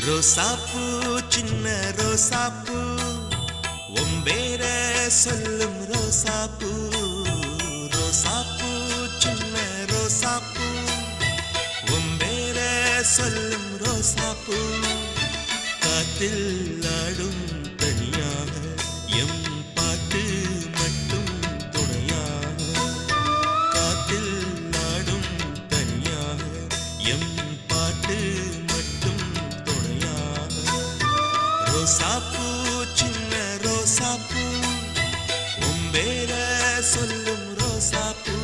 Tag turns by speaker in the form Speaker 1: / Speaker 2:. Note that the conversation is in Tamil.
Speaker 1: ரோசாப்பூ சின்ன ரோசாப்பூ ஒம்பேர சொல்லும் ரோசாப்பூ ரோசாப்பூ சின்ன ரோசாப்பூ ஒம்பேர சொல்லும் ரோசாப்பூ காத்தில் ஆடும் தனியாக எம் பாட்டு மட்டும் துணையாக காத்தில் ஆடும் தனியாக எம் பாட்டு மட்டும் ரோசாப்பூ சின்ன ரோசாப்பூ உம்பேர சொல்லும் ரோசாப்பூ